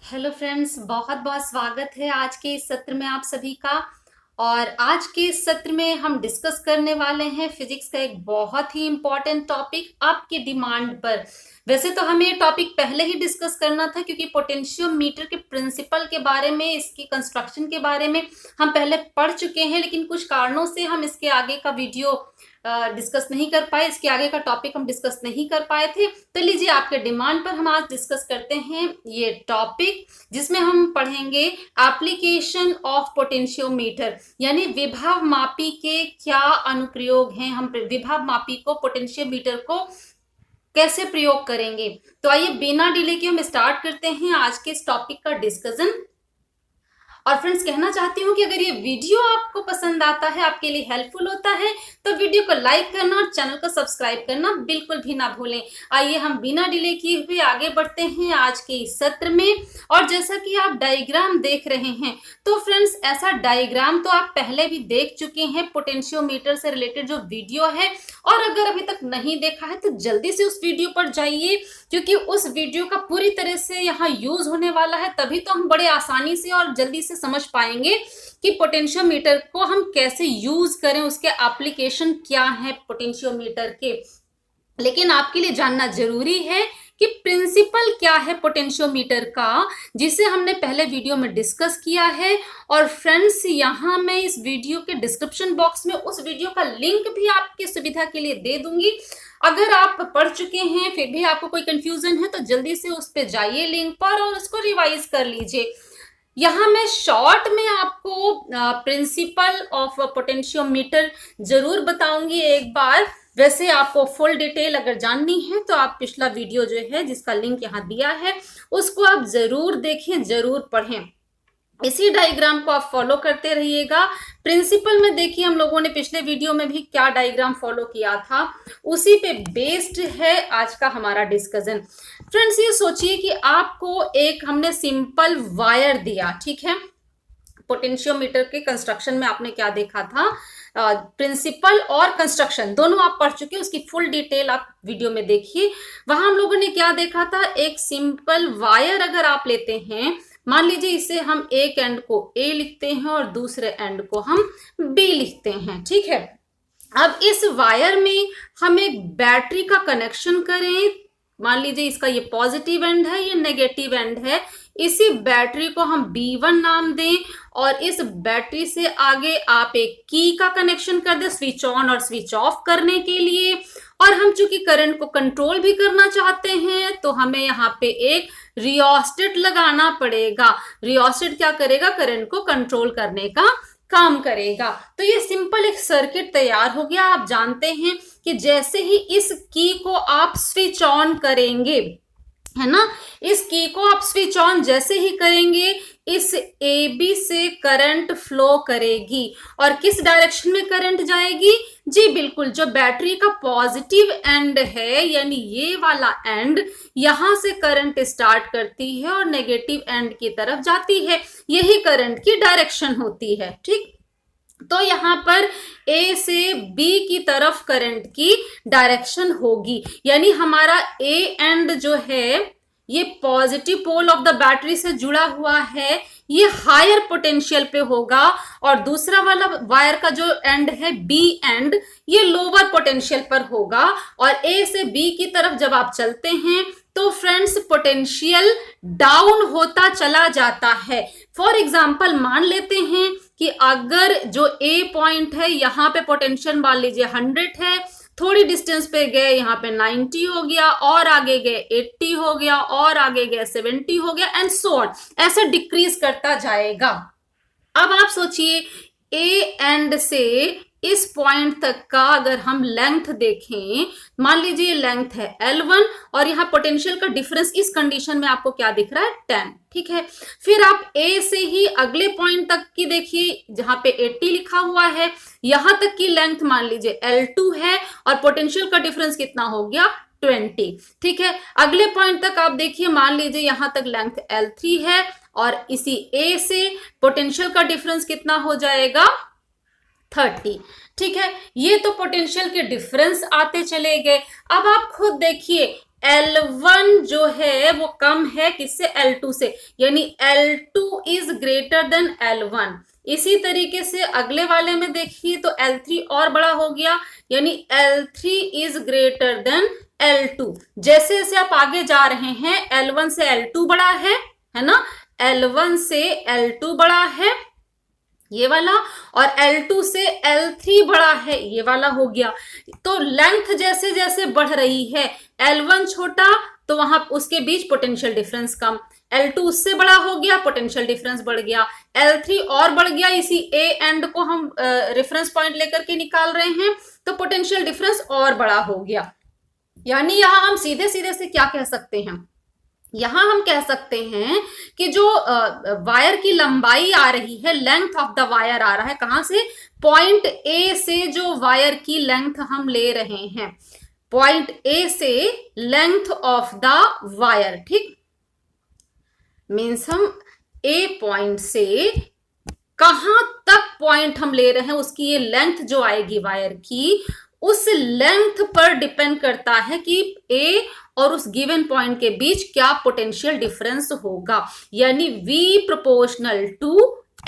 Hello friends, बहुत बहुत स्वागत है आज के इस सत्र में आप सभी का। और आज के इस सत्र में हम डिस्कस करने वाले हैं फिजिक्स का एक बहुत ही इम्पोर्टेंट टॉपिक आपके डिमांड पर। वैसे तो हमें ये टॉपिक पहले ही डिस्कस करना था, क्योंकि पोटेंशियोमीटर के प्रिंसिपल के बारे में, इसकी कंस्ट्रक्शन के बारे में हम पहले पढ़ चुके हैं, लेकिन कुछ कारणों से हम इसके आगे का वीडियो डिस्कस नहीं कर पाए, इसके आगे का टॉपिक हम डिस्कस नहीं कर पाए थे। तो लीजिए, आपके डिमांड पर हम आज डिस्कस करते हैं ये टॉपिक, जिसमें हम पढ़ेंगे एप्लीकेशन ऑफ पोटेंशियोमीटर, यानी विभव मापी के क्या अनुप्रयोग हैं। हम विभव मापी को, पोटेंशियोमीटर को कैसे प्रयोग करेंगे। तो आइए बिना डिले के हम स्टार्ट करते हैं आज के इस टॉपिक का डिस्कशन। और फ्रेंड्स, कहना चाहती हूँ कि अगर ये वीडियो आपको पसंद आता है, आपके लिए हेल्पफुल होता है, तो वीडियो को लाइक करना और चैनल को सब्सक्राइब करना बिल्कुल भी ना भूलें। आइए हम बिना डिले किए हुए आगे बढ़ते हैं आज के इस सत्र में। और जैसा कि आप डायग्राम देख रहे हैं, तो फ्रेंड्स ऐसा डायग्राम तो आप पहले भी देख चुके हैं, पोटेंशियोमीटर से रिलेटेड जो वीडियो है। और अगर अभी तक नहीं देखा है तो जल्दी से उस वीडियो पर जाइए, क्योंकि उस वीडियो का पूरी तरह से यहाँ यूज होने वाला है। तभी तो हम बड़े आसानी से और जल्दी से समझ पाएंगे कि पोटेंशियोमीटर को हम कैसे यूज करें, उसके एप्लीकेशन क्या है पोटेंशियोमीटर के। लेकिन आपके लिए जानना जरूरी है कि प्रिंसिपल क्या है पोटेंशियोमीटर का, जिसे हमने पहले वीडियो में डिस्कस किया है। और फ्रेंड्स, यहाँ मैं इस वीडियो के डिस्क्रिप्शन बॉक्स में उस वीडियो का लिंक भी आपकी सुविधा के लिए दे दूंगी। अगर आप पढ़ चुके हैं फिर भी आपको कोई कंफ्यूजन है, तो जल्दी से उस पर जाइए लिंक पर और उसको रिवाइज कर लीजिए। यहाँ मैं शॉर्ट में आपको प्रिंसिपल ऑफ पोटेंशियोमीटर जरूर बताऊंगी एक बार। वैसे आपको फुल डिटेल अगर जाननी है तो आप पिछला वीडियो जो है, जिसका लिंक यहाँ दिया है, उसको आप जरूर देखें, जरूर पढ़ें। इसी डायग्राम को आप फॉलो करते रहिएगा। प्रिंसिपल में देखिए, हम लोगों ने पिछले वीडियो में भी क्या डायग्राम फॉलो किया था, उसी पे बेस्ड है आज का हमारा डिस्कशन। फ्रेंड्स, ये सोचिए कि आपको एक हमने सिंपल वायर दिया, ठीक है। पोटेंशियोमीटर के कंस्ट्रक्शन में आपने क्या देखा था, प्रिंसिपल और कंस्ट्रक्शन दोनों आप पढ़ चुके हैं, उसकी फुल डिटेल आप वीडियो में देखिए। वहां हम लोगों ने क्या देखा था, एक सिंपल वायर अगर आप लेते हैं, मान लीजिए इसे हम एक एंड को ए लिखते हैं और दूसरे एंड को हम बी लिखते हैं, ठीक है। अब इस वायर में हम एक बैटरी का कनेक्शन करें। मान लीजिए इसका ये पॉजिटिव एंड है, ये नेगेटिव एंड है। इसी बैटरी को हम B1 नाम दें और इस बैटरी से आगे आप एक की का कनेक्शन कर दें स्विच ऑन और स्विच ऑफ करने के लिए। और हम चूंकि करंट को कंट्रोल भी करना चाहते हैं, तो हमें यहाँ पे एक रियोस्टेट लगाना पड़ेगा। रियोस्टेट क्या करेगा, करंट को कंट्रोल करने का काम करेगा। तो ये सिंपल एक सर्किट तैयार हो गया। आप जानते हैं कि जैसे ही इस की को आप स्विच ऑन करेंगे, है ना, इस की को आप स्विच ऑन जैसे ही करेंगे, इस AB से करंट फ्लो करेगी। और किस डायरेक्शन में करंट जाएगी, जी बिल्कुल, जो बैटरी का पॉजिटिव एंड है, यानी ये वाला एंड, यहां से करंट स्टार्ट करती है और नेगेटिव एंड की तरफ जाती है। यही करंट की डायरेक्शन होती है, ठीक। तो यहाँ पर A से B की तरफ करंट की डायरेक्शन होगी, यानी हमारा A एंड जो है, ये positive pole of the battery से जुड़ा हुआ है, ये हायर पोटेंशियल पे होगा। और दूसरा वाला वायर का जो एंड है, B एंड, ये लोअर पोटेंशियल पर होगा। और A से B की तरफ जब आप चलते हैं, तो फ्रेंड्स पोटेंशियल डाउन होता चला जाता है। फॉर एग्जाम्पल मान लेते हैं कि अगर जो A पॉइंट है, यहाँ पे पोटेंशियल मान लीजिए 100 है, थोड़ी डिस्टेंस पे गए, यहाँ पे 90 हो गया, और आगे गए 80 हो गया, और आगे गए 70 हो गया, एंड सो ऑन, ऐसे डिक्रीज करता जाएगा। अब आप सोचिए, ए एंड से इस पॉइंट तक का अगर हम लेंथ देखें, मान लीजिए लेंथ है L1 और यहाँ पोटेंशियल का डिफरेंस इस कंडीशन में आपको क्या दिख रहा है, 10, ठीक है। फिर आप A से ही अगले पॉइंट तक की देखिए, जहां पे 80 लिखा हुआ है, यहां तक की लेंथ मान लीजिए L2 है और पोटेंशियल का डिफरेंस कितना हो गया, 20, ठीक है। अगले पॉइंट तक आप देखिए, मान लीजिए यहां तक लेंथ L3 है और इसी A से पोटेंशियल का डिफरेंस कितना हो जाएगा, 30, ठीक है। ये तो पोटेंशियल के डिफरेंस आते चले गए। अब आप खुद देखिए, L1 जो है वो कम है किससे, L2 से, यानी L2 is greater than L1। इसी तरीके से अगले वाले में देखिए तो L3 और बड़ा हो गया, यानी L3 is greater than L2। जैसे जैसे आप आगे जा रहे हैं L1 से L2 बड़ा है ना, L1 से L2 बड़ा है ये वाला, और L2 से L3 बड़ा है ये वाला हो गया। तो लेंथ जैसे जैसे बढ़ रही है, L1 छोटा तो वहां उसके बीच पोटेंशियल डिफरेंस कम, L2 उससे बड़ा हो गया, पोटेंशियल डिफरेंस बढ़ गया, L3 और बढ़ गया, इसी A एंड को हम रेफरेंस पॉइंट लेकर के निकाल रहे हैं तो पोटेंशियल डिफरेंस और बड़ा हो गया। यानी यहां हम सीधे सीधे से क्या कह सकते हैं, यहां हम कह सकते हैं कि जो वायर की लंबाई आ रही है, लेंथ ऑफ द वायर आ रहा है कहां से, पॉइंट ए से जो वायर की लेंथ हम ले रहे हैं, पॉइंट ए से लेंथ ऑफ द वायर, ठीक, मीन्स हम ए पॉइंट से कहां तक पॉइंट हम ले रहे हैं उसकी ये लेंथ जो आएगी वायर की, उस लेंथ पर डिपेंड करता है कि ए और उस गिवन पॉइंट के बीच क्या पोटेंशियल डिफरेंस होगा, यानी V प्रोपोर्शनल टू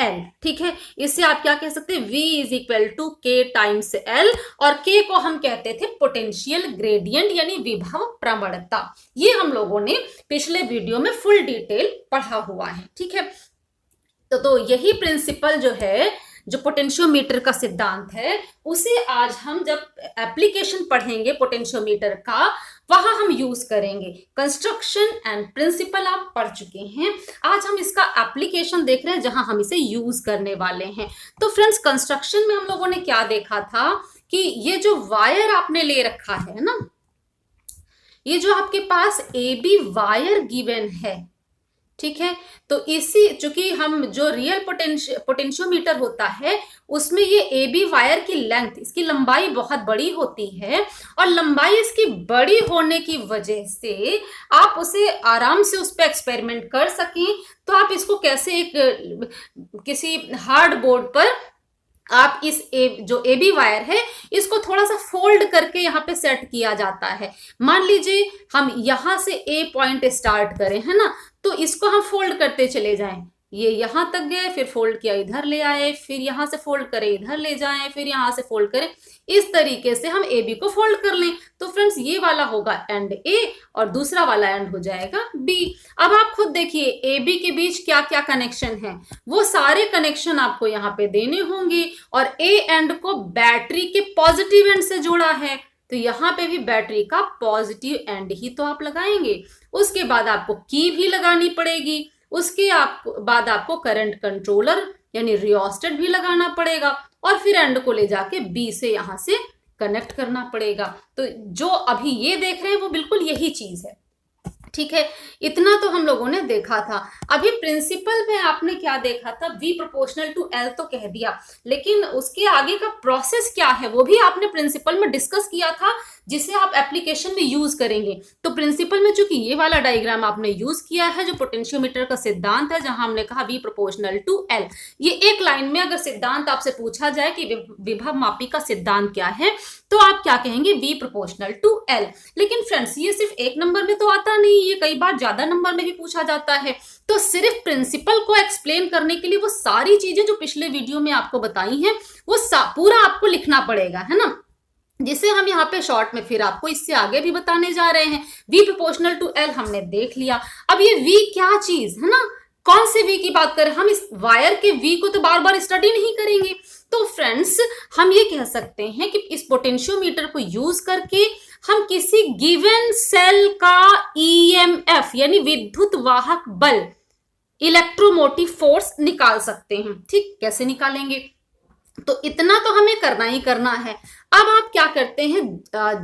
L। ठीक है, इससे आप क्या कह सकते हैं, V is equal to K times L, और K को हम कहते थे पोटेंशियल ग्रेडियंट यानी विभव प्रवणता। ये हम लोगों ने पिछले वीडियो में फुल डिटेल पढ़ा हुआ है। ठीक है, तो यही प्रिंसिपल जो है, जो पोटेंशियोमीटर का सिद्धांत है, उसे आज हम जब एप्लीकेशन पढ़ेंगे पोटेंशियोमीटर का, वहां हम यूज करेंगे। कंस्ट्रक्शन एंड प्रिंसिपल आप पढ़ चुके हैं, आज हम इसका एप्लीकेशन देख रहे हैं जहां हम इसे यूज करने वाले हैं। तो फ्रेंड्स, कंस्ट्रक्शन में हम लोगों ने क्या देखा था कि ये जो वायर आपने ले रखा है ना, ये जो आपके पास AB वायर गिवन है, ठीक है, तो इसी चूंकि हम जो रियल पोटेंशियोमीटर होता है उसमें ये AB वायर की लेंथ, इसकी लंबाई बहुत बड़ी होती है, और लंबाई इसकी बड़ी होने की वजह से आप उसे आराम से उस पर एक्सपेरिमेंट कर सकें, तो आप इसको कैसे एक किसी हार्ड बोर्ड पर आप इस जो AB वायर है इसको थोड़ा सा फोल्ड करके यहाँ पे सेट किया जाता है। मान लीजिए हम यहां से A पॉइंट स्टार्ट करें, है ना, तो इसको हम फोल्ड करते चले जाएं, ये यहां तक गए, फिर फोल्ड किया इधर ले आए, फिर यहां से फोल्ड करें इधर ले जाएं, फिर यहां से फोल्ड करें, इस तरीके से हम AB को फोल्ड कर लें। तो फ्रेंड्स, ये वाला होगा एंड A और दूसरा वाला एंड हो जाएगा B। अब आप खुद देखिए AB के बीच क्या क्या कनेक्शन है, वो सारे कनेक्शन आपको यहाँ पे देने होंगे, और A एंड को बैटरी के पॉजिटिव एंड से जोड़ा है, तो यहाँ पे भी बैटरी का पॉजिटिव एंड ही तो आप लगाएंगे। उसके बाद आपको की भी लगानी पड़ेगी, उसके बाद आपको करंट कंट्रोलर यानी रियोस्टेट भी लगाना पड़ेगा, और फिर एंड को ले जाके B से यहां से कनेक्ट करना पड़ेगा। तो जो अभी ये देख रहे हैं वो बिल्कुल यही चीज है। ठीक है, इतना तो हम लोगों ने देखा था। अभी प्रिंसिपल में आपने क्या देखा था, V प्रोपोर्शनल टू L तो कह दिया, लेकिन उसके आगे का प्रोसेस क्या है वो भी आपने प्रिंसिपल में डिस्कस किया था, जिसे आप एप्लीकेशन में यूज करेंगे। तो प्रिंसिपल में चूंकि ये वाला डायग्राम आपने यूज किया है, जो पोटेंशियोमीटर का सिद्धांत है, जहां हमने कहा V प्रोपोर्शनल टू L, ये एक लाइन में अगर सिद्धांत आपसे पूछा जाए कि विभव मापी का सिद्धांत क्या है, तो आप क्या कहेंगे, V प्रोपोर्शनल टू L। लेकिन फ्रेंड्स, ये सिर्फ एक नंबर में तो आता नहीं, ये कई बार ज्यादा नंबर में भी पूछा जाता है। तो सिर्फ प्रिंसिपल को एक्सप्लेन करने के लिए वो सारी चीजें जो पिछले वीडियो में आपको बताई हैं वो पूरा आपको लिखना पड़ेगा, है ना, जिसे हम यहाँ पे शॉर्ट में फिर आपको इससे आगे भी बताने जा रहे हैं। V प्रोपोर्शनल टू L हमने देख लिया। अब ये V क्या चीज है ना, कौन से V की बात करें, हम इस वायर के V को तो बार बार स्टडी नहीं करेंगे। तो फ्रेंड्स, हम ये कह सकते हैं कि इस पोटेंशियोमीटर को यूज करके हम किसी गिवन सेल का EMF यानी विद्युत वाहक बल, इलेक्ट्रोमोटिव फोर्स निकाल सकते हैं। ठीक, कैसे निकालेंगे, तो इतना तो हमें करना ही करना है। अब आप क्या करते हैं,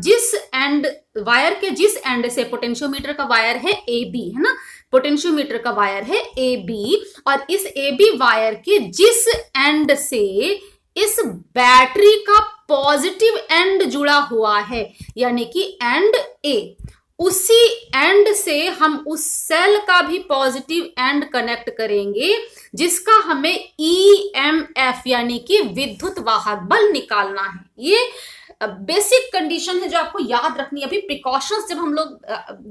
जिस एंड वायर के जिस एंड से पोटेंशियोमीटर का वायर है AB, है ना, पोटेंशियोमीटर का वायर है AB, और इस AB वायर के जिस एंड से इस बैटरी का पॉजिटिव एंड जुड़ा हुआ है, यानी कि एंड A, उसी एंड से हम उस सेल का भी पॉजिटिव एंड कनेक्ट करेंगे, जिसका हमें EMF यानी कि विद्युत वाहक बल निकालना है। ये बेसिक कंडीशन है जो आपको याद रखनी है। अभी प्रिकॉशंस जब हम लोग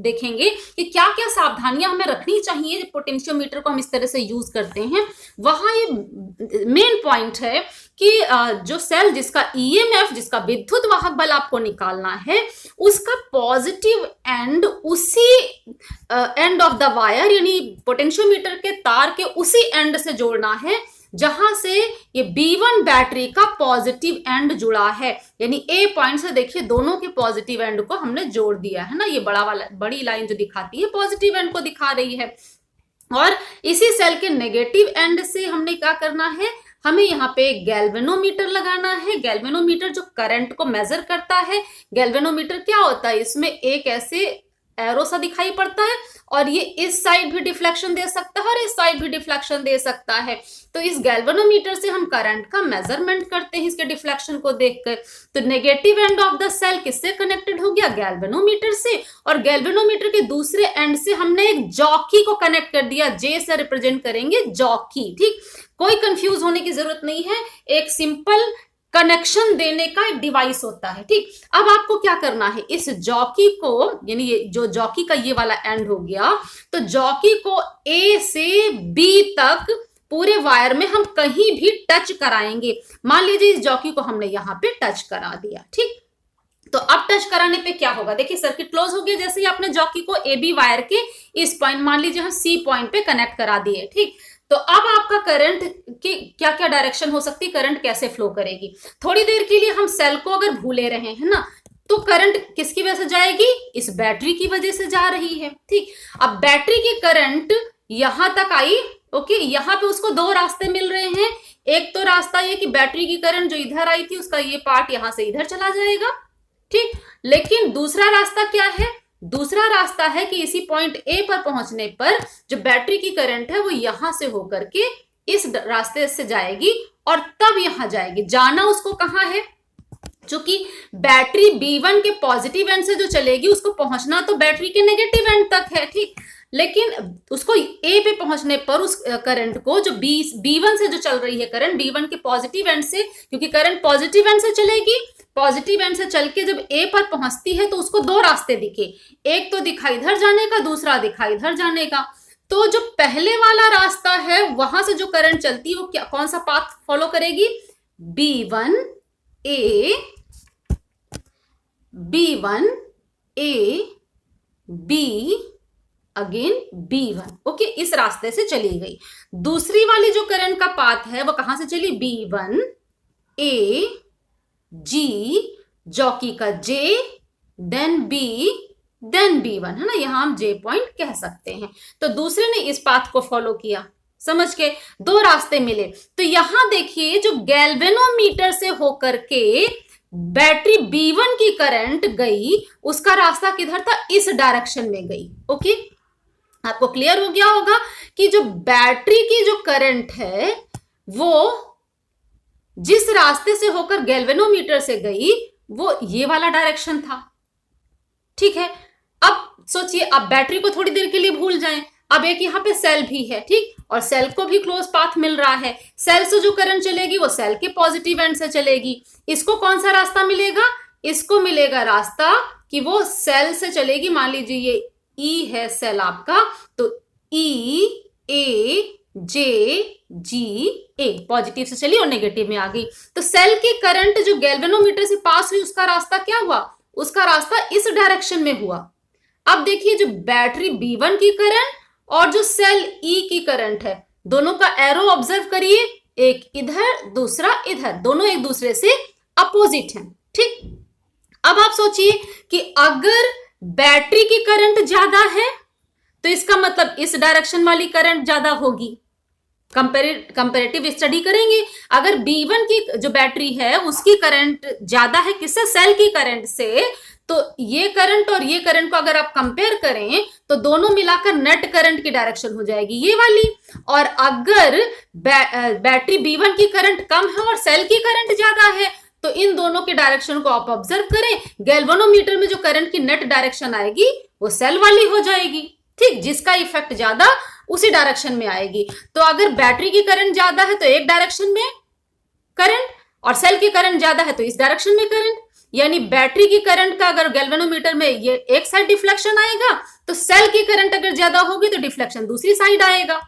देखेंगे कि क्या क्या सावधानियां हमें रखनी चाहिए जब पोटेंशियोमीटर को हम इस तरह से यूज करते हैं, वहां ये मेन पॉइंट है कि जो सेल जिसका ईएमएफ, जिसका विद्युत वाहक बल आपको निकालना है, उसका पॉजिटिव एंड उसी एंड ऑफ द वायर यानी पोटेंशियोमीटर के तार के उसी एंड से जोड़ना है जहां से ये B1 बैटरी का पॉजिटिव एंड जुड़ा है। यानी ए पॉइंट से देखिए दोनों के पॉजिटिव एंड को हमने जोड़ दिया है ना, ये बड़ी लाइन जो दिखाती है पॉजिटिव एंड को दिखा रही है। और इसी सेल के नेगेटिव एंड से हमने क्या करना है, हमें यहाँ पे गैल्वेनोमीटर लगाना है। गैल्वेनोमीटर जो करंट को मेजर करता है। गैल्वेनोमीटर क्या होता है, इसमें एक ऐसे एरो सा दिखाई पड़ता है और ये इस साइड भी डिफ्लेक्शन दे सकता है और इस साइड भी डिफ्लेक्शन दे सकता है। तो इस गैल्वेनोमीटर से हम करंट का मेजरमेंट करते हैं इसके डिफ्लेक्शन को देखकर। तो negative end of the cell किससे कनेक्टेड हो गया, गैल्वेनोमीटर से। और गैल्वेनोमीटर के दूसरे एंड से हमने एक जॉकी को कनेक्ट कर दिया, जे से रिप्रेजेंट करेंगे जॉकी। ठीक, कोई कंफ्यूज होने की जरूरत नहीं है, एक सिंपल कनेक्शन देने का एक डिवाइस होता है। ठीक, अब आपको क्या करना है, इस जॉकी को यानी ये जो जॉकी का ये वाला एंड हो गया, तो जॉकी को ए से बी तक पूरे वायर में हम कहीं भी टच कराएंगे। मान लीजिए इस जॉकी को हमने यहाँ पे टच करा दिया। ठीक, तो अब टच कराने पे क्या होगा, देखिए सर्किट क्लोज हो गया जैसे ही आपने जॉकी को ए बी वायर के इस पॉइंट, मान लीजिए हम सी पॉइंट पे कनेक्ट करा दिए। ठीक, तो अब आपका करंट की क्या क्या डायरेक्शन हो सकती है, करंट कैसे फ्लो करेगी। थोड़ी देर के लिए हम सेल को अगर भूले रहे हैं ना, तो करंट किसकी वजह से जाएगी, इस बैटरी की वजह से जा रही है। ठीक, अब बैटरी की करंट यहां तक आई। ओके, यहां पे उसको दो रास्ते मिल रहे हैं। एक तो रास्ता ये कि बैटरी की करंट जो इधर आई थी उसका ये पार्ट यहां से इधर चला जाएगा। ठीक, लेकिन दूसरा रास्ता क्या है, दूसरा रास्ता है कि इसी पॉइंट ए पर पहुंचने पर जो बैटरी की करंट है वो यहां से होकर के इस रास्ते से जाएगी और तब यहां जाएगी। जाना उसको कहां है, चूंकि बैटरी B1 के पॉजिटिव एंड से जो चलेगी उसको पहुंचना तो बैटरी के नेगेटिव एंड तक है। ठीक, लेकिन उसको ए पे पहुंचने पर उस करंट को जो B1 से जो चल रही है करंट B1 के पॉजिटिव एंड से, क्योंकि करंट पॉजिटिव एंड से चलेगी, पॉजिटिव एंड से चल के जब ए पर पहुंचती है तो उसको दो रास्ते दिखे, एक तो दिखा इधर जाने का, दूसरा दिखा इधर जाने का। तो जो पहले वाला रास्ता है वहां से जो करंट चलती है वो क्या, कौन सा पाथ फॉलो करेगी, B1 A B again B1। Okay, इस रास्ते से चली गई। दूसरी वाली जो करंट का पाथ है वो कहां से चली, B1 A G, जॉकी का J, then B, then B1, है ना, यहां हम J पॉइंट कह सकते हैं। तो दूसरे ने इस पाथ को फॉलो किया, समझ के दो रास्ते मिले। तो यहां देखिए जो गैल्वेनोमीटर से होकर के बैटरी B1 की करंट गई, उसका रास्ता किधर था, इस डायरेक्शन में गई। ओके, आपको क्लियर हो गया होगा कि जो बैटरी की जो करंट है वो जिस रास्ते से होकर गैल्वेनोमीटर से गई वो ये वाला डायरेक्शन था। ठीक है, अब सोचिए, अब बैटरी को थोड़ी देर के लिए भूल जाएं। अब एक यहाँ पे सेल भी है। ठीक, और सेल को भी क्लोज पाथ मिल रहा है। सेल से जो करंट चलेगी वो सेल के पॉजिटिव एंड से चलेगी। इसको कौन सा रास्ता मिलेगा, इसको मिलेगा रास्ता कि वो सेल से चलेगी। मान लीजिए ये ई है सेल आपका, तो ई ए जे जी ए पॉजिटिव से चली और नेगेटिव में आ गई। तो सेल की करंट जो गैल्वेनोमीटर से पास हुई उसका रास्ता क्या हुआ, उसका रास्ता इस डायरेक्शन में हुआ। अब देखिए जो बैटरी B1 की करंट और जो सेल E की करंट है, दोनों का एरो ऑब्जर्व करिए, एक इधर दूसरा इधर, दोनों एक दूसरे से अपोजिट हैं। ठीक, अब आप सोचिए कि अगर बैटरी की करंट ज्यादा है तो इसका मतलब इस डायरेक्शन वाली करंट ज्यादा होगी। कंपेरेटिव स्टडी करेंगे, अगर B1 की जो बैटरी है उसकी करंट ज्यादा है किससे, सेल की करंट से, तो ये करंट और ये करंट को अगर आप कंपेयर करें तो दोनों मिलाकर नेट करंट की डायरेक्शन हो जाएगी ये वाली। और अगर बैटरी B1 की करंट कम है और सेल की करंट ज्यादा है तो इन दोनों के डायरेक्शन को आप ऑब्जर्व करें, गैल्वेनोमीटर में जो करंट की नेट डायरेक्शन आएगी वो सेल वाली हो जाएगी। ठीक, जिसका इफेक्ट ज्यादा उसी डायरेक्शन में आएगी। तो अगर बैटरी की करंट ज्यादा है तो एक डायरेक्शन में करंट, और सेल की करंट ज्यादा है तो इस डायरेक्शन में करंट, यानी बैटरी की करंट का अगर गैल्वेनोमीटर में ये एक साइड डिफ्लेक्शन आएगा तो सेल की करंट अगर ज्यादा होगी तो डिफ्लेक्शन दूसरी साइड आएगा।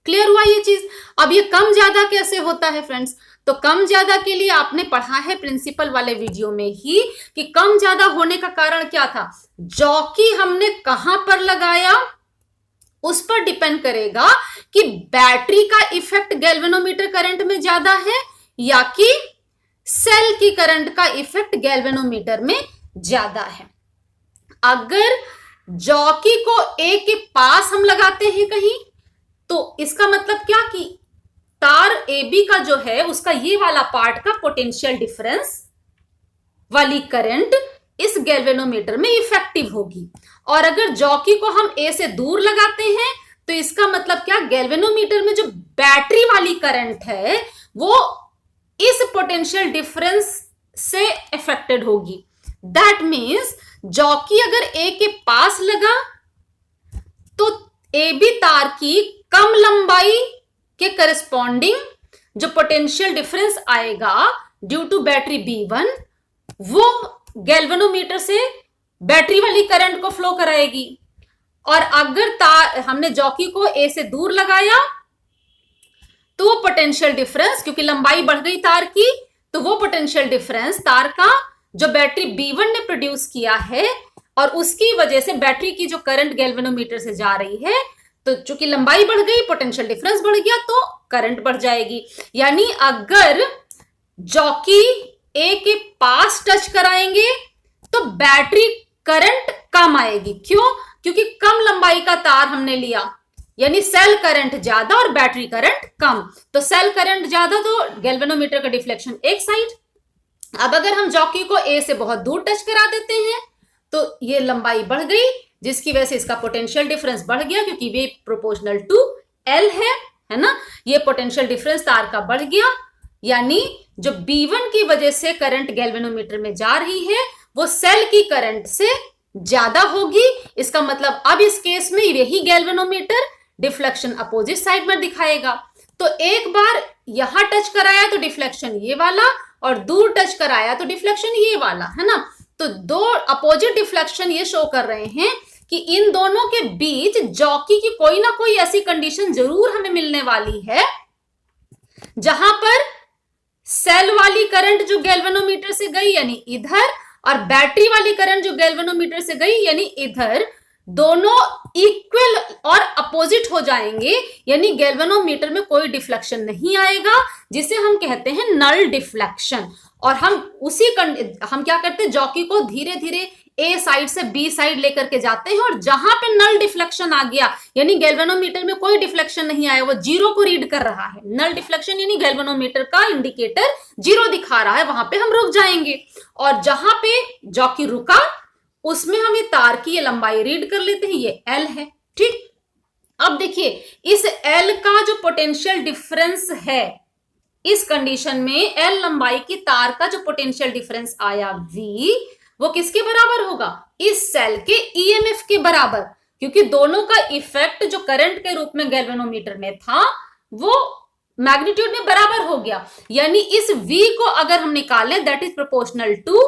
क्लियर हुआ ये चीज? अब ये कम ज्यादा कैसे होता है फ्रेंड्स? तो कम ज्यादा के लिए आपने पढ़ा है प्रिंसिपल वाले वीडियो में ही कि कम ज्यादा होने का कारण क्या था, जॉकी हमने कहां पर लगाया उस पर डिपेंड करेगा कि बैटरी का इफेक्ट गैल्वेनोमीटर करंट में ज्यादा है या कि सेल की करंट का इफेक्ट गैल्वेनोमीटर में ज्यादा है। अगर जॉकी को ए के पास हम लगाते हैं कहीं तो इसका मतलब क्या कि तार ए बी का जो है उसका ये वाला पार्ट का पोटेंशियल डिफरेंस वाली करंट इस गैल्वेनोमीटर में इफेक्टिव होगी। और अगर जॉकी को हम ए से दूर लगाते हैं तो इसका मतलब क्या, गैल्वेनोमीटर में जो बैटरी वाली करंट है वो इस पोटेंशियल डिफरेंस से अफेक्टेड होगी। दैट मीन्स जॉकी अगर ए के पास लगा तो ए बी तार की कम लंबाई के करस्पॉन्डिंग जो पोटेंशियल डिफरेंस आएगा ड्यू टू बैटरी B1 वो गैल्वेनोमीटर से बैटरी वाली करंट को फ्लो कराएगी। और अगर तार हमने जॉकी को ए से दूर लगाया तो वो पोटेंशियल डिफरेंस, क्योंकि लंबाई बढ़ गई तार की, तो वो पोटेंशियल डिफरेंस तार का जो बैटरी B1 ने प्रोड्यूस किया है और उसकी वजह से बैटरी की जो करंट गैल्वेनोमीटर से जा रही है, तो चूंकि लंबाई बढ़ गई पोटेंशियल डिफरेंस बढ़ गया तो करंट बढ़ जाएगी। यानी अगर जॉकी ए के पास टच कराएंगे तो बैटरी करंट कम आएगी। क्यों? क्योंकि कम लंबाई का तार हमने लिया, यानी सेल करंट ज्यादा और बैटरी करंट कम, तो सेल करंट ज्यादा तो गैल्वेनोमीटर का डिफ्लेक्शन एक साइड। अब अगर हम जॉकी को ए से बहुत दूर टच करा देते हैं तो ये लंबाई बढ़ गई जिसकी वजह से इसका पोटेंशियल डिफरेंस बढ़ गया, क्योंकि वे प्रोपोर्शनल टू एल है ना, ये पोटेंशियल डिफरेंस तार का बढ़ गया। यानी जो B1 की वजह से करंट गैल्वेनोमीटर में जा रही है वो सेल की करंट से ज्यादा होगी। इसका मतलब अब इस केस में यही गैल्वेनोमीटर डिफ्लेक्शन अपोजिट साइड में दिखाएगा। तो एक बार यहां टच कराया तो डिफ्लेक्शन ये वाला और दूर टच कराया तो डिफ्लेक्शन ये वाला, है ना। तो दो अपोजिट डिफ्लेक्शन ये शो कर रहे हैं कि इन दोनों के बीच जॉकी की कोई ना कोई ऐसी कंडीशन जरूर हमें मिलने वाली है जहां पर सेल वाली करंट जो गैल्वेनोमीटर से गई यानी इधर, और बैटरी वाली करंट जो गैल्वेनोमीटर से गई यानी इधर, दोनों इक्वल और अपोजिट हो जाएंगे, यानी गैल्वेनोमीटर में कोई डिफ्लेक्शन नहीं आएगा, जिसे हम कहते हैं नल डिफ्लेक्शन। और हम हम क्या करते हैं, जॉकी को धीरे धीरे ए साइड से बी साइड लेकर के जाते हैं और जहां पे नल डिफ्लेक्शन आ गया यानी गैल्वेनोमीटर में कोई डिफ्लेक्शन नहीं आया, वो जीरो को रीड कर रहा है। नल डिफ्लेक्शन यानी गैल्वेनोमीटर का इंडिकेटर जीरो दिखा रहा है, वहां पे हम रुक जाएंगे। और जहां पे जॉकी रुका उसमें हम ये तार की ये लंबाई रीड कर लेते हैं, ये एल है। ठीक, अब देखिए इस एल का जो पोटेंशियल डिफरेंस है, इस कंडीशन में एल लंबाई की तार का जो पोटेंशियल डिफरेंस आया V, वो किसके बराबर होगा, इस सेल के ईएमएफ के बराबर, क्योंकि दोनों का इफेक्ट जो करंट के रूप में गैल्वेनोमीटर में था वो मैग्नीट्यूड में बराबर हो गया। यानी इस V को अगर हम निकालें that is proportional to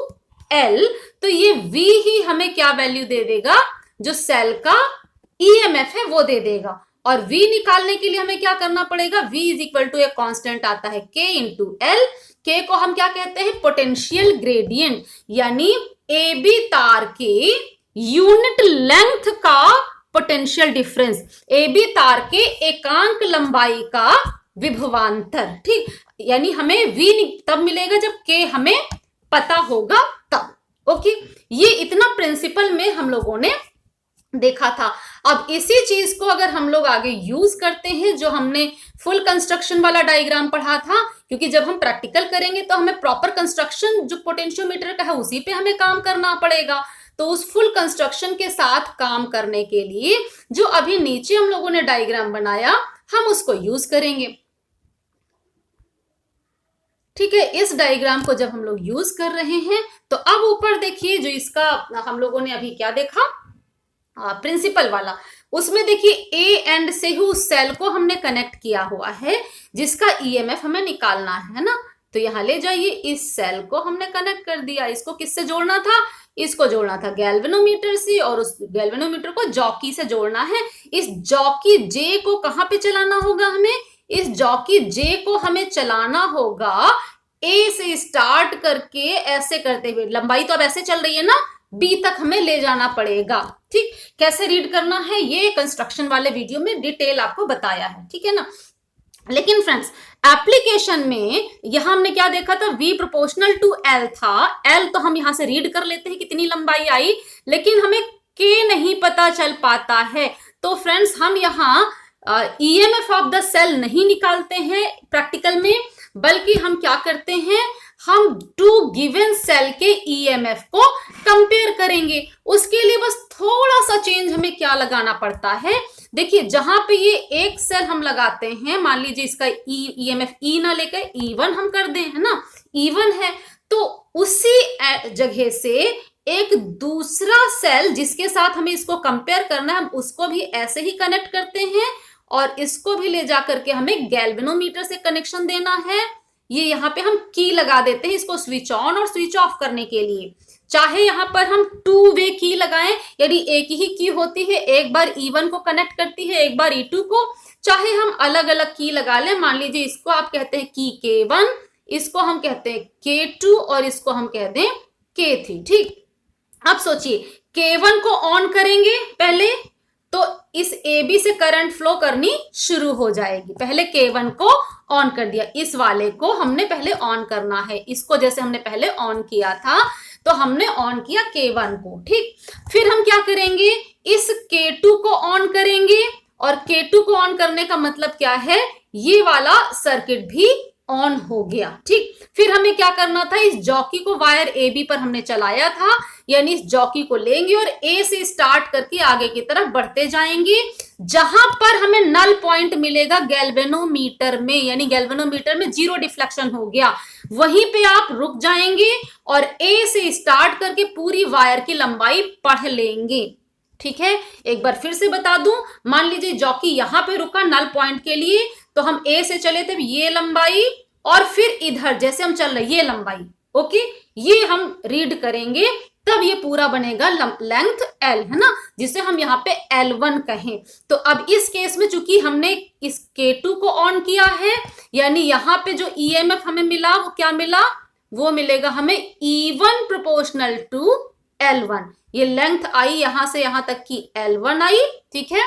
L, तो ये V ही हमें क्या वैल्यू दे देगा, जो सेल का ईएमएफ है वो दे देगा। और V निकालने के लिए हमें क्या करना पड़ेगा, V इज इक्वल टू एक कांस्टेंट आता है K इंटू एल। K को हम क्या कहते हैं, पोटेंशियल ग्रेडियंट, यानी AB तार के यूनिट लेंथ का पोटेंशियल डिफरेंस, AB तार के एकांक लंबाई का विभवांतर। ठीक, यानी हमें V तब मिलेगा जब K हमें पता होगा तब। ओके, ये इतना प्रिंसिपल में हम लोगों ने देखा था। अब इसी चीज को अगर हम लोग आगे यूज करते हैं, जो हमने फुल कंस्ट्रक्शन वाला डायग्राम पढ़ा था, क्योंकि जब हम प्रैक्टिकल करेंगे तो हमें प्रॉपर कंस्ट्रक्शन जो पोटेंशियोमीटर का है उसी पे हमें काम करना पड़ेगा। तो उस फुल कंस्ट्रक्शन के साथ काम करने के लिए जो अभी नीचे हम लोगों ने डायग्राम बनाया हम उसको यूज करेंगे। ठीक है, इस डायग्राम को जब हम लोग यूज कर रहे हैं तो अब ऊपर देखिए जो इसका हम लोगों ने अभी क्या देखा, प्रिंसिपल वाला, उसमें देखिए ए एंड से ही उस सेल को हमने कनेक्ट किया हुआ है जिसका ईएमएफ हमें निकालना है ना। तो यहाँ ले जाइए, इस सेल को हमने कनेक्ट कर दिया। इसको किससे जोड़ना था? इसको जोड़ना था गैल्वेनोमीटर से, और उस गैल्वेनोमीटर को जॉकी से जोड़ना है। इस जॉकी जे को कहाँ पे चलाना होगा हमें? इस जॉकी जे को हमें चलाना होगा ए से स्टार्ट करके ऐसे करते हुए, लंबाई तो अब ऐसे चल रही है ना, बी तक हमें ले जाना पड़ेगा। ठीक, कैसे रीड करना है ये कंस्ट्रक्शन वाले वीडियो में डिटेल आपको बताया है, ठीक है ना। लेकिन फ्रेंड्स, एप्लीकेशन में यहां हमने क्या देखा था? V प्रोपोर्शनल टू L था। L तो हम यहां से रीड कर लेते हैं कितनी लंबाई आई, लेकिन हमें K नहीं पता चल पाता है। तो फ्रेंड्स, हम यहाँ EMF ऑफ द सेल नहीं निकालते हैं प्रैक्टिकल में, बल्कि हम क्या करते हैं, हम टू गिवन सेल के EMF को कंपेयर करेंगे। उसके लिए बस थोड़ा सा चेंज हमें क्या लगाना पड़ता है, देखिए जहां पे ये एक सेल हम लगाते हैं, मान लीजिए इसका EMF E ना लेकर E1 हम कर दें, है ना, E1 है, तो उसी जगह से एक दूसरा सेल जिसके साथ हमें इसको कंपेयर करना है, हम उसको भी ऐसे ही कनेक्ट करते हैं, और इसको भी ले जा करके हमें गैल्वेनोमीटर से कनेक्शन देना है। ये यहाँ पे हम की लगा देते हैं इसको स्विच ऑन और स्विच ऑफ करने के लिए। चाहे यहाँ पर हम टू वे की लगाएं, यानी एक ही की होती है, एक बार E1 को कनेक्ट करती है, एक बार E2 को, चाहे हम अलग अलग की लगा लें। मान लीजिए इसको आप कहते हैं की K1, इसको हम कहते हैं K2 और इसको हम कह दें K3। ठीक, अब सोचिए K1 को ऑन करेंगे पहले, तो इस AB से करंट फ्लो करनी शुरू हो जाएगी। पहले K1 को ऑन कर दिया, इस वाले को हमने पहले ऑन करना है। इसको जैसे हमने पहले ऑन किया था, तो हमने ऑन किया K1 को। ठीक, फिर हम क्या करेंगे, इस K2 को ऑन करेंगे, और K2 को ऑन करने का मतलब क्या है, ये वाला सर्किट भी ऑन हो गया। ठीक, फिर हमें क्या करना था, इस जॉकी को वायर AB पर हमने चलाया था, यानी इस जॉकी को लेंगे और A से स्टार्ट करके आगे की तरफ बढ़ते जाएंगे। जहां पर हमें नल पॉइंट मिलेगा गैल्वेनोमीटर में, यानी गैल्वेनोमीटर में जीरो डिफ्लेक्शन हो गया, वहीं पे आप रुक जाएंगे और A से स्टार्ट करके पूरी वायर की लंबाई पढ़ लेंगे। ठीक है, एक बार फिर से बता दूं, मान लीजिए जॉकी यहां पे रुका नल पॉइंट के लिए, तो हम A से चले थे ये लंबाई, और फिर इधर जैसे हम चल रहे ये लंबाई, ओके, ये हम रीड करेंगे, तब ये पूरा बनेगा लेंथ L, है ना, जिसे हम यहाँ पे L1 कहें। तो अब इस केस में चूंकि हमने इस K2 को ऑन किया है, यानी यहाँ पे जो EMF हमें मिला वो क्या मिला, वो मिलेगा हमें E1 प्रोपोर्शनल टू L1। ये लेंथ आई यहां से यहां तक की L1 आई। ठीक है,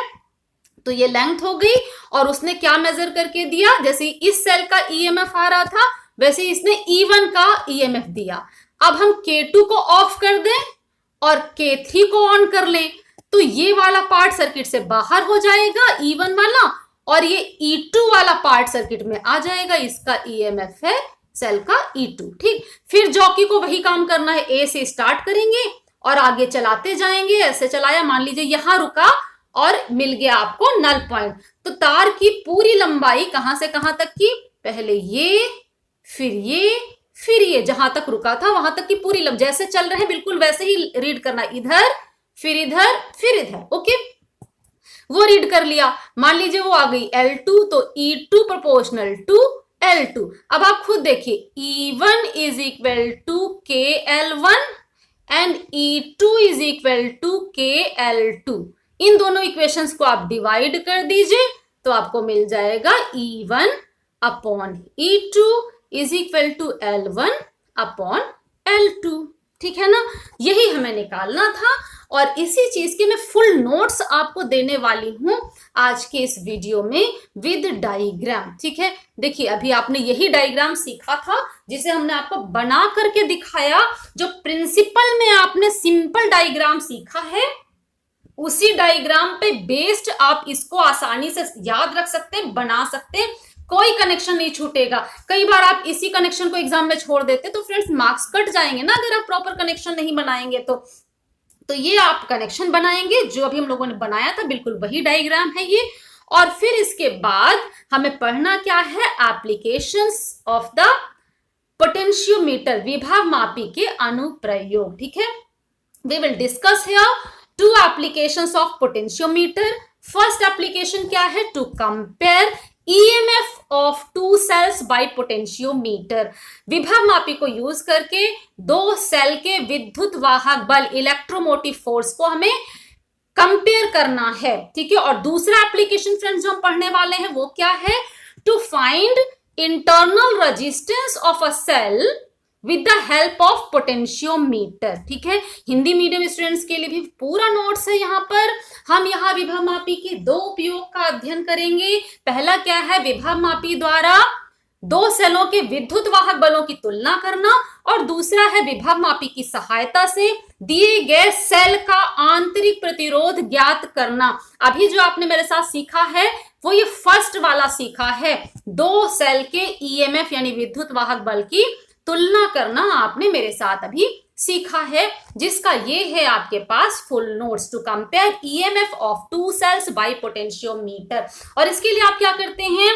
तो ये लेंथ हो गई, और उसने क्या मेजर करके दिया, जैसे इस सेल का EMF आ रहा था वैसे इसने E1 का EMF दिया। अब हम K2 को ऑफ कर दें और K3 को ऑन कर लें, तो ये वाला पार्ट सर्किट से बाहर हो जाएगा E1 वाला, और ये E2 वाला पार्ट सर्किट में आ जाएगा, इसका EMF है सेल का E2। ठीक, फिर जॉकी को वही काम करना है, A से स्टार्ट करेंगे और आगे चलाते जाएंगे। ऐसे चलाया, मान लीजिए यहां रुका और मिल गया आपको नल पॉइंट, तो तार की पूरी लंबाई कहां से कहां तक की, पहले ये, फिर ये जहां तक रुका था वहां तक की पूरी लंबाई, जैसे चल रहे हैं बिल्कुल वैसे ही रीड करना, इधर फिर इधर फिर इधर। ओके, वो रीड कर लिया, मान लीजिए वो आ गई L2, तो E2 प्रोपोर्शनल टू L2। अब आप खुद देखिए, E1 is equal to KL1 and E2 is equal to KL2। इन दोनों इक्वेशंस को आप डिवाइड कर दीजिए, तो आपको मिल जाएगा E1 upon E2 is equal to L1 upon L2। ठीक है ना, यही हमें निकालना था, और इसी चीज के मैं फुल नोट्स आपको देने वाली हूं आज के इस वीडियो में विद डायग्राम। ठीक है, देखिए अभी आपने यही डायग्राम सीखा था जिसे हमने आपको बना करके दिखाया। जो प्रिंसिपल में आपने सिंपल डायग्राम सीखा है, उसी डायग्राम पे बेस्ड आप इसको आसानी से याद रख सकते हैं, बना सकते हैं, कोई कनेक्शन नहीं छूटेगा। कई बार आप इसी कनेक्शन को एग्जाम में छोड़ देते तो फ्रेंड्स मार्क्स कट जाएंगे ना, अगर आप प्रॉपर कनेक्शन नहीं बनाएंगे तो ये आप कनेक्शन बनाएंगे, जो अभी हम लोगों ने बनाया था बिल्कुल वही डायग्राम है ये। और फिर इसके बाद हमें पढ़ना क्या है, एप्लीकेशंस ऑफ द पोटेंशियोमीटर, विभव मापी के अनुप्रयोग। ठीक है, we will discuss here two applications of potentiometer. First application क्या है, to compare EMF of two cells by potentiometer. विभव मापी को यूज करके दो सेल के विद्युत वाहक बल इलेक्ट्रोमोटिव फोर्स को हमें कंपेयर करना है, ठीक है। और दूसरा एप्लीकेशन फ्रेंड्स जो हम पढ़ने वाले हैं वो क्या है, to find internal resistance of a cell with the help of potentiometer, ठीक है। हिंदी मीडियम स्टूडेंट्स के लिए भी पूरा नोट्स है यहाँ पर। हम यहाँ विभव मापी के दो उपयोग का अध्ययन करेंगे। पहला क्या है, विभव मापी द्वारा दो सेलों के विद्युत वाहक बलों की तुलना करना, और दूसरा है विभव मापी की सहायता से दिए गए सेल का आंतरिक प्रतिरोध ज्ञात करना। अभी जो आपने मेरे साथ सीखा है वो ये फर्स्ट वाला सीखा है, दो सेल के ईएमएफ यानी विद्युत वाहक बल की तुलना करना आपने मेरे साथ अभी सीखा है, जिसका ये है आपके पास full notes, to compare EMF of two cells by potentiometer. और इसके लिए आप क्या करते हैं,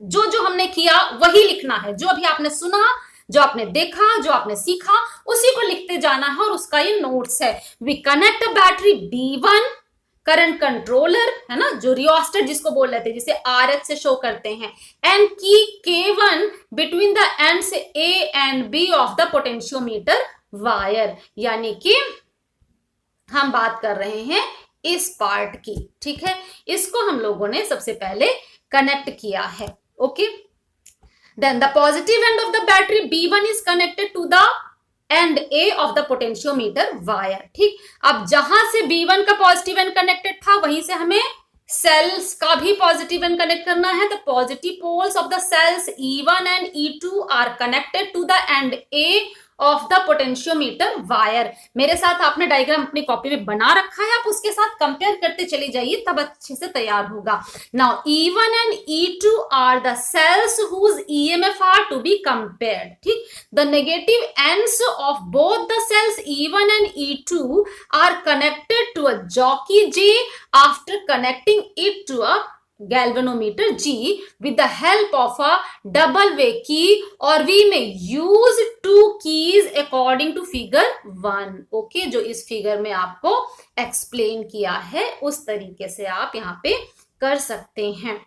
जो जो हमने किया वही लिखना है, जो अभी आपने सुना, जो आपने देखा, जो आपने सीखा, उसी को लिखते जाना है, और उसका ये नोट्स है। We connect a battery B1 current controller, है ना, जो रियोस्टेट जिसको बोल रहे थे, जिसे RH से शो करते हैं, एंड की K1 between the ends A and B of the potentiometer wire, यानी कि हम बात कर रहे हैं इस पार्ट की, ठीक है। इसको हम लोगों ने सबसे पहले कनेक्ट किया है, okay. Then the positive end of the battery B1 is connected to the end A of the potentiometer wire, ठीक। अब जहां से B1 का पॉजिटिव एंड कनेक्टेड था वहीं से हमें सेल्स का भी पॉजिटिव एंड कनेक्ट करना है। The positive poles of the cells E1 and E2 are connected to the end A of the potentiometer wire. मेरे साथ आपने डायग्राम अपनी कॉपी में बना रखा है, आप उसके साथ कंपेयर करते चले जाइए, तब अच्छे से तैयार होगा। Now E1 and E2 are the cells whose EMF are to be compared, ठीक। The negative ends of both the cells E1 and E2 are connected to a jockey J after connecting it to a galvanometer G with the help of a double way key, or we may use two keys according to figure 1, okay, जो इस figure में आपको explain किया है उस तरीके से आप यहाँ पे कर सकते हैं।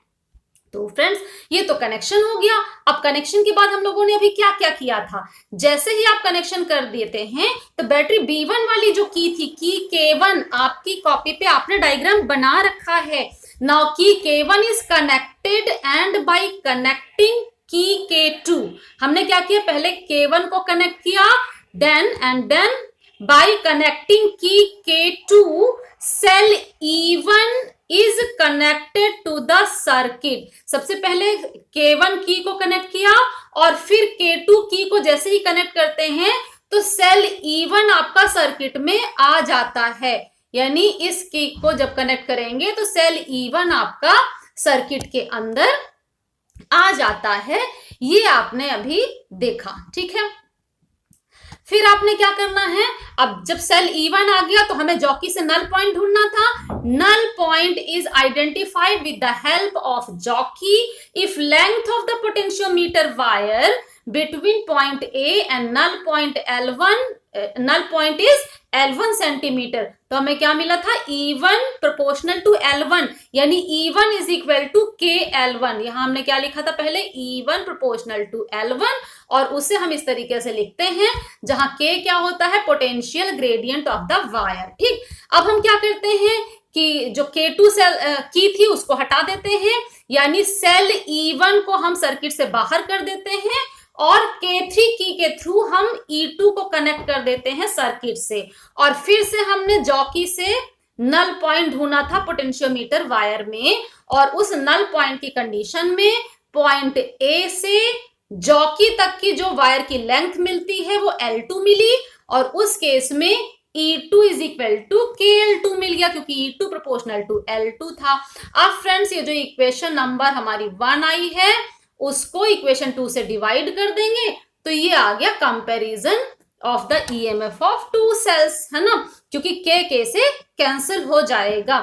तो फ्रेंड्स ये तो कनेक्शन हो गया। अब कनेक्शन के बाद हम लोगों ने अभी क्या क्या किया था, जैसे ही आप कनेक्शन कर देते हैं तो बैटरी B1 वाली जो की थी, की K1, आपकी कॉपी पे आपने डायग्राम बना रखा है। नाउ की K1 is connected and bye connecting की K2, हमने क्या किया, पहले K1 को कनेक्ट किया, देन बाय कनेक्टिंग की K2 cell E1 is connected to the circuit. सबसे पहले K1 की को कनेक्ट किया और फिर K2 की को जैसे ही कनेक्ट करते हैं तो सेल E1 आपका सर्किट में आ जाता है, यानी इस की को जब कनेक्ट करेंगे तो सेल E1 आपका सर्किट के अंदर आ जाता है। ये आपने अभी देखा, ठीक है। फिर आपने क्या करना है, अब जब सेल E1 आ गया तो हमें जॉकी से नल पॉइंट ढूंढना था। Null point is identified with the help of jockey if length of the potentiometer wire between point A and null point L1, null point is L1 centimetre. तो हमें क्या मिला था, E1 प्रोपोर्शनल टू L1, यानी E1 is equal to KL1। यहां हमने क्या लिखा था पहले, E1 प्रोपोर्शनल टू L1, और उसे हम इस तरीके से लिखते हैं जहां K क्या होता है, potential gradient of the wire, ठीक। अब हम क्या करते हैं कि जो K2 सेल की थी उसको हटा देते हैं, यानी सेल E1 को हम सर्किट से बाहर कर देते हैं और K3 की के थ्रू हम E2 को कनेक्ट कर देते हैं सर्किट से। और फिर से हमने जॉकी से नल पॉइंट ढूंढा था पोटेंशियोमीटर वायर में, और उस नल पॉइंट की कंडीशन में पॉइंट A से जॉकी तक की जो वायर की लेंथ मिलती है वो L2 मिली, और उस केस में E2 is equal to KL2 मिल गया, क्योंकि E2 प्रोपोर्शनल टू L2 था। अब फ्रेंड्स ये जो इक्वेशन नंबर हमारी 1 आई है उसको इक्वेशन 2 से डिवाइड कर देंगे तो ये आ गया comparison of the EMF of two cells, है ना, क्योंकि K से कैंसिल हो जाएगा।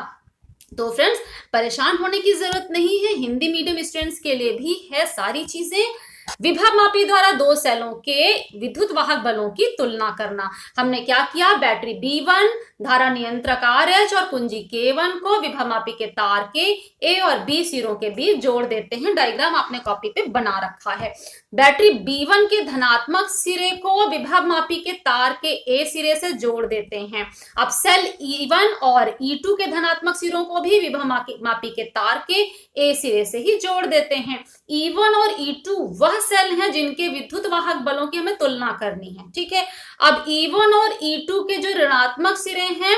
तो फ्रेंड्स परेशान होने की जरूरत नहीं है, हिंदी मीडियम स्टूडेंट्स के लिए भी है सारी चीजें। विभव मापी द्वारा दो सेलों के विद्युत वाहक बलों की तुलना करना। हमने क्या किया, बैटरी B1, धारा नियंत्रक RH और कुंजी K1 को विभव मापी के तार के A और B सिरों के बीच जोड़ देते हैं। डायग्राम आपने कॉपी पे बना रखा है। बैटरी B1 के धनात्मक सिरे को विभव मापी के तार के A सिरे से जोड़ देते हैं। अब सेल E1 और E2 के धनात्मक सिरों को भी विभव मापी के तार के A सिरे से ही जोड़ देते हैं। E1 और E2 वह सेल हैं जिनके विद्युत वाहक बलों की हमें तुलना करनी है, ठीक है। अब E1 और E2 के जो ऋणात्मक सिरे हैं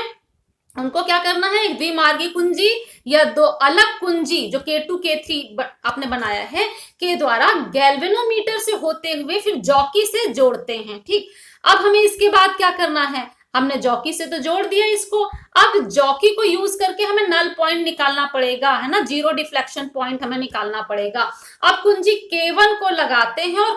उनको क्या करना है, एक द्विमार्गी कुंजी या दो अलग कुंजी जो K2 K3 आपने बनाया है के द्वारा गैल्वेनोमीटर से होते हुए फिर जॉकी से जोड़ते हैं, ठीक। अब हमें इसके बाद क्या करना है, हमने जॉकी से तो जोड़ दिया इसको, अब जॉकी को यूज करके हमें नल पॉइंट निकालना पड़ेगा, है ना, जीरो डिफ्लेक्शन पॉइंट हमें निकालना पड़ेगा। अब कुंजी K1 को लगाते हैं और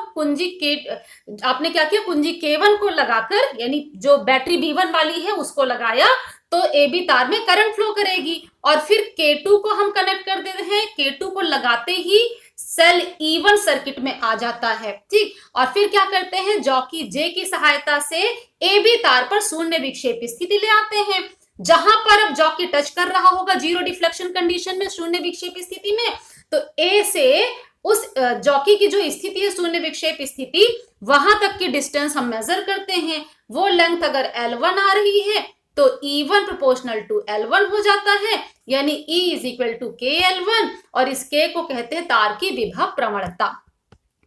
आपने क्या किया, कुंजी K1 को लगाकर, यानी जो बैटरी B1 वाली है उसको लगाया तो AB तार में करंट फ्लो करेगी और फिर K2 को हम कनेक्ट कर देते हैं। K2 को लगाते ही सेल E1 सर्किट में आ जाता है, ठीक। और फिर क्या करते हैं, जॉकी J की सहायता से AB तार पर शून्य विक्षेप स्थिति ले आते हैं। जहां पर अब जॉकी टच कर रहा होगा जीरो डिफ्लेक्शन कंडीशन में, शून्य विक्षेप स्थिति में, तो A से उस जॉकी की जो स्थिति है शून्य विक्षेप स्थिति, वहां तक की डिस्टेंस हम मेजर करते हैं। वो लेंथ अगर L1 आ रही है तो E1 प्रोपोर्शनल टू L1 हो जाता है, यानी E is equal to KL1 और इस K को कहते हैं तार की विभव प्रवणता,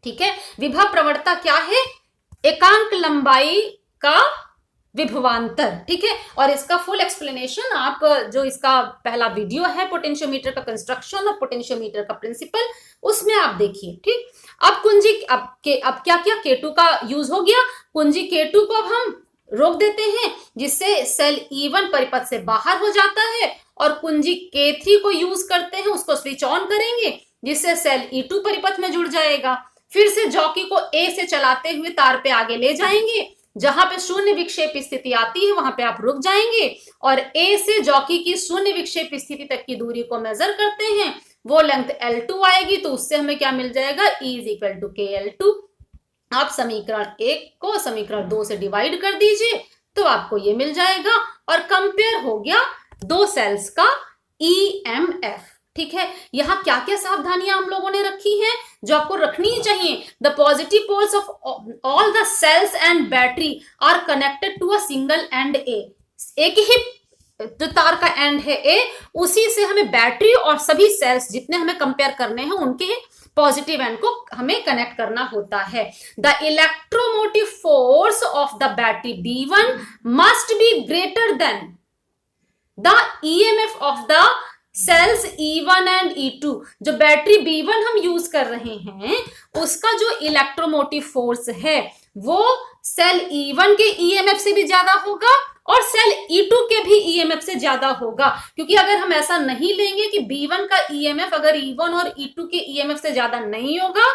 ठीक है। विभव प्रवणता क्या है, एकांक लंबाई का विभवांतर, ठीक है। और इसका फुल एक्सप्लेनेशन आप जो इसका पहला वीडियो है पोटेंशियोमीटर का कंस्ट्रक्शन और पोटेंशियोमीटर का प्रिंसिपल, उसमें आप देखिए, ठीक। अब कुंजी अब क्या किया, K2 का यूज हो गया, कुंजी K2 को अब हम रोक देते हैं जिससे सेल E1 परिपथ से बाहर हो जाता है और कुंजी K3 को यूज करते हैं, उसको स्विच ऑन करेंगे जिससे सेल E2 परिपथ में जुड़ जाएगा। फिर से जॉकी को A से चलाते हुए तार पे आगे ले जाएंगे, जहां पे शून्य विक्षेप स्थिति आती है वहां पे आप रुक जाएंगे और A से जॉकी की शून्य विक्षेप स्थिति तक की दूरी को मेजर करते हैं। वो लेंथ L2 आएगी तो उससे हमें क्या मिल जाएगा, E is equal to KL2। आप समीकरण 1 को समीकरण 2 से डिवाइड कर दीजिए तो आपको ये मिल जाएगा और कंपेयर हो गया दो सेल्स का EMF, ठीक है। यहाँ क्या क्या सावधानियां हम लोगों ने रखी हैं जो आपको रखनी ही चाहिए। The positive poles of all the cells and battery are connected to a single end A। एक ही जो तार का एंड है A, उसी से हमें बैटरी और सभी सेल्स जितने हमें कंपेयर करने हैं उनके पॉजिटिव एंड को हमें कनेक्ट करना होता है। The electromotive force of the battery B1 must be greater than the EMF of the cells E1 and E2। जो बैटरी B1 हम यूज कर रहे हैं उसका जो इलेक्ट्रोमोटिव फोर्स है वो सेल E1 के EMF से भी ज्यादा होगा और सेल E2 के भी EMF से ज्यादा होगा, क्योंकि अगर हम ऐसा नहीं लेंगे कि B1 का EMF अगर E1 और E2 के EMF से ज्यादा नहीं होगा,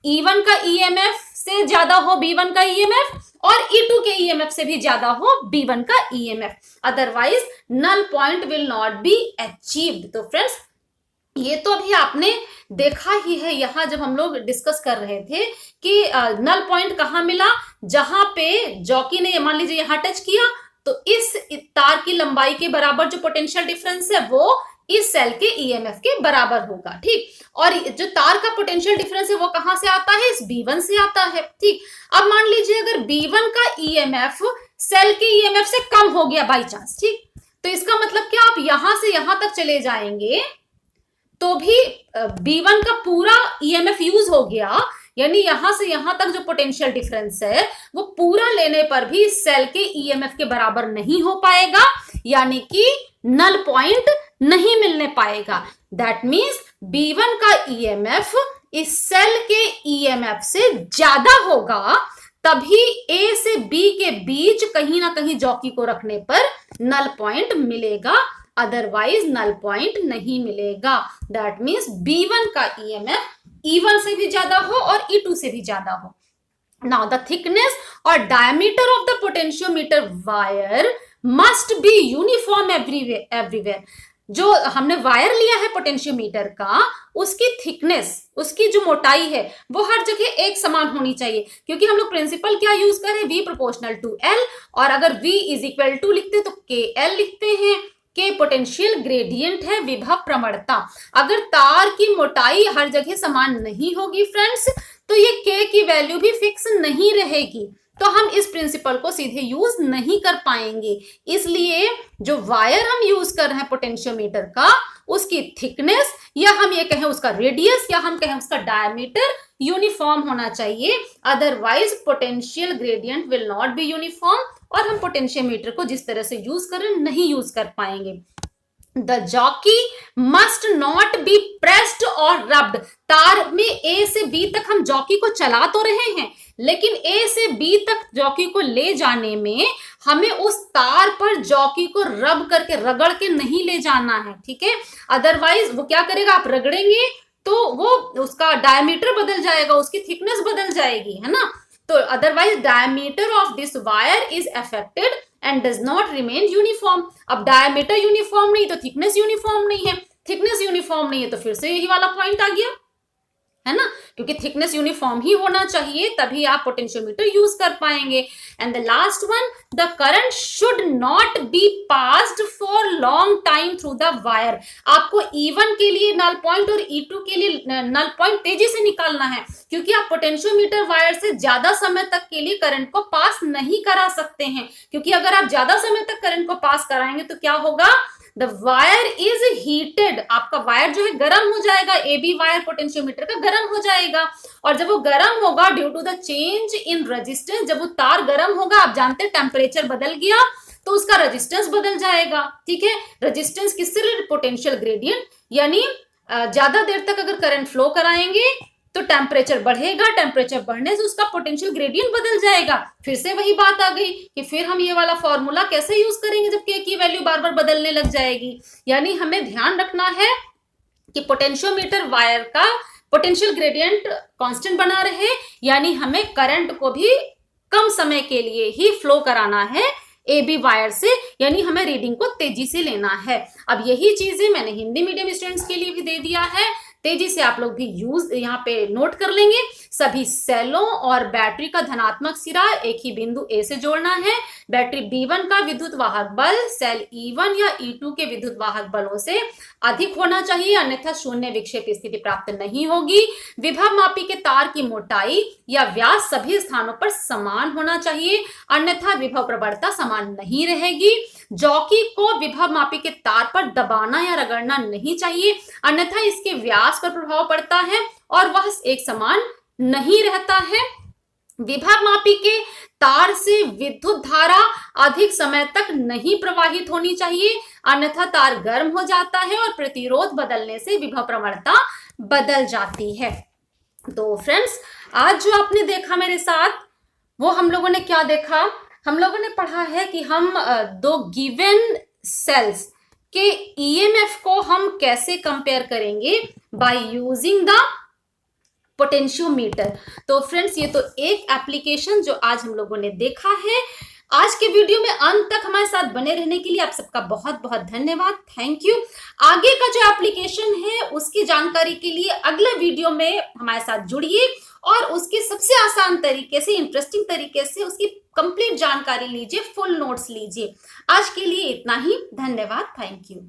E1 का EMF से ज्यादा हो B1 का EMF और E2 के EMF से भी ज्यादा हो B1 का EMF, otherwise null point will not be achieved. तो फ्रेंड्स ये तो अभी आपने देखा ही है, यहाँ जब हम लोग डिस्कस कर रहे थे कि नल पॉइंट कहाँ मिला, जहां पे जॉकी ने मान लीजिए यहाँ टच किया तो इस तार की लंबाई के बराबर जो पोटेंशियल डिफरेंस है वो इस सेल के EMF के बराबर होगा, ठीक। और जो तार का पोटेंशियल डिफरेंस है वो कहां से आता है, इस B1 से आता है, ठीक। अब मान लीजिए अगर B1 का EMF सेल के EMF से कम हो गया बाई चांस, ठीक, तो इसका मतलब क्या, आप यहां से यहां तक चले जाएंगे तो भी B1 का पूरा EMF यूज हो गया, यानी यहां से यहां तक जो पोटेंशियल डिफरेंस है वो पूरा लेने पर भी सेल के EMF के बराबर नहीं हो पाएगा, यानी कि नल पॉइंट नहीं मिलने पाएगा। दैट मीन्स B1 का EMF इस सेल के EMF से ज्यादा होगा, तभी A से B के बीच कहीं ना कहीं जॉकी को रखने पर नल पॉइंट मिलेगा, अदरवाइज नल पॉइंट नहीं मिलेगा। दैट मीन्स B1 का EMF E1 से भी ज्यादा हो और E2 से भी ज्यादा हो। नाउ द थिकनेस और diameter of the potentiometer wire must be uniform everywhere. जो हमने वायर लिया है पोटेंशियोमीटर का, उसकी थिकनेस, उसकी जो मोटाई है वो हर जगह एक समान होनी चाहिए, क्योंकि हम लोग प्रिंसिपल क्या यूज करें, V प्रोपोर्शनल टू L, और अगर V इज इक्वल टू लिखते तो KL लिखते हैं। के पोटेंशियल ग्रेडियंट है विभव प्रवणता। अगर तार की मोटाई हर जगह समान नहीं होगी फ्रेंड्स, तो ये K की वैल्यू भी फिक्स नहीं रहेगी, तो हम इस प्रिंसिपल को सीधे यूज नहीं कर पाएंगे। इसलिए जो वायर हम यूज कर रहे हैं पोटेंशियोमीटर का, उसकी थिकनेस या हम ये कहें उसका रेडियस या हम कहें उसका डायमीटर यूनिफॉर्म होना चाहिए, otherwise potential gradient will not be uniform और हम पोटेंशियोमीटर को जिस तरह से यूज कर रहे हैं नहीं यूज कर पाएंगे। The jockey must not be pressed or rubbed। तार में A से B तक हम जॉकी को चला तो रहे हैं, लेकिन A से B तक जॉकी को ले जाने में हमें उस तार पर जॉकी को रब करके, रगड़ के नहीं ले जाना है, ठीक है। अदरवाइज वो क्या करेगा, आप रगड़ेंगे तो वो उसका डायमीटर बदल जाएगा, उसकी थिकनेस बदल जाएगी, है ना। तो otherwise diameter of this wire is affected and does not remain uniform. अब डायमीटर यूनिफॉर्म नहीं तो थिकनेस यूनिफॉर्म नहीं है, थिकनेस यूनिफॉर्म नहीं है तो फिर से यही वाला पॉइंट आ गया, है ना, क्योंकि थिकनेस यूनिफॉर्म ही होना चाहिए, तभी आप पोटेंशियोमीटर यूज कर पाएंगे। And the last one, the current should not be passed for long time through the wire. आपको E1 के लिए नल पॉइंट और E2 के लिए नल पॉइंट तेजी से निकालना है, क्योंकि आप पोटेंशियोमीटर वायर से ज्यादा समय तक के लिए करंट को पास नहीं करा सकते हैं, क्योंकि अगर आप ज्यादा समय तक करंट को पास कराएंगे तो क्या होगा, द वायर इज हीटेड, आपका वायर जो है गर्म हो जाएगा, AB वायर पोटेंशियोमीटर का गर्म हो जाएगा, और जब वो गर्म होगा due to the change in resistance, जब वो तार गर्म होगा, आप जानते हैं टेम्परेचर बदल गया तो उसका रेजिस्टेंस बदल जाएगा, ठीक है। रेजिस्टेंस किससे रिलेटेड, पोटेंशियल ग्रेडियंट, यानी ज्यादा देर तक अगर करंट फ्लो कराएंगे तो टेम्परेचर बढ़ेगा, टेम्परेचर बढ़ने से उसका पोटेंशियल ग्रेडियंट बदल जाएगा। फिर से वही बात आ गई कि फिर हम ये वाला फॉर्मूला कैसे यूज करेंगे जब K की वैल्यू बार बार बदलने लग जाएगी। यानी हमें ध्यान रखना है कि पोटेंशियोमीटर वायर का पोटेंशियल ग्रेडियंट कांस्टेंट बना रहे, यानी हमें करंट को भी कम समय के लिए ही फ्लो कराना है AB वायर से, यानी हमें रीडिंग को तेजी से लेना है। अब यही चीजें मैंने हिंदी मीडियम स्टूडेंट्स के लिए भी दे दिया है, तेजी से आप लोग भी यूज यहाँ पे नोट कर लेंगे। सभी सेलों और बैटरी का धनात्मक सिरा एक ही बिंदु A से जोड़ना है। बैटरी B1 का विद्युत वाहक बल सेल E1 या E2 के विद्युत वाहक बलों से अधिक होना चाहिए, अन्यथा शून्य विक्षेप स्थिति प्राप्त नहीं होगी। विभव मापी के तार की मोटाई या व्यास सभी स्थानों पर समान होना चाहिए, अन्यथा विभव प्रवणता समान नहीं रहेगी। जॉकी को विभव मापी के तार पर दबाना या रगड़ना नहीं चाहिए, अन्यथा इसके व्यास पर प्रभाव पड़ता है और वह एक समान नहीं रहता है। विभव मापी के तार से विद्युत धारा अधिक समय तक नहीं प्रवाहित होनी चाहिए, अन्यथा तार गर्म हो जाता है और प्रतिरोध बदलने से विभव प्रवणता बदल जाती है। तो फ्रेंड्स, आज जो आपने देखा मेरे साथ, वो हम लोगों ने क्या देखा, हम लोगों ने पढ़ा है कि हम दो गिवन सेल्स के EMF को हम कैसे कंपेयर करेंगे बाय यूजिंग द पोटेंशियोमीटर। तो फ्रेंड्स, ये तो एक एप्लीकेशन जो आज हम लोगों ने देखा है। आज के वीडियो में अंत तक हमारे साथ बने रहने के लिए आप सबका बहुत बहुत धन्यवाद, थैंक यू। आगे का जो एप्लीकेशन है उसकी जानकारी के लिए अगले वीडियो में हमारे साथ जुड़िए और उसके सबसे आसान तरीके से, इंटरेस्टिंग तरीके से उसकी कंप्लीट जानकारी लीजिए, फुल नोट्स लीजिए। आज के लिए इतना ही, धन्यवाद, थैंक यू।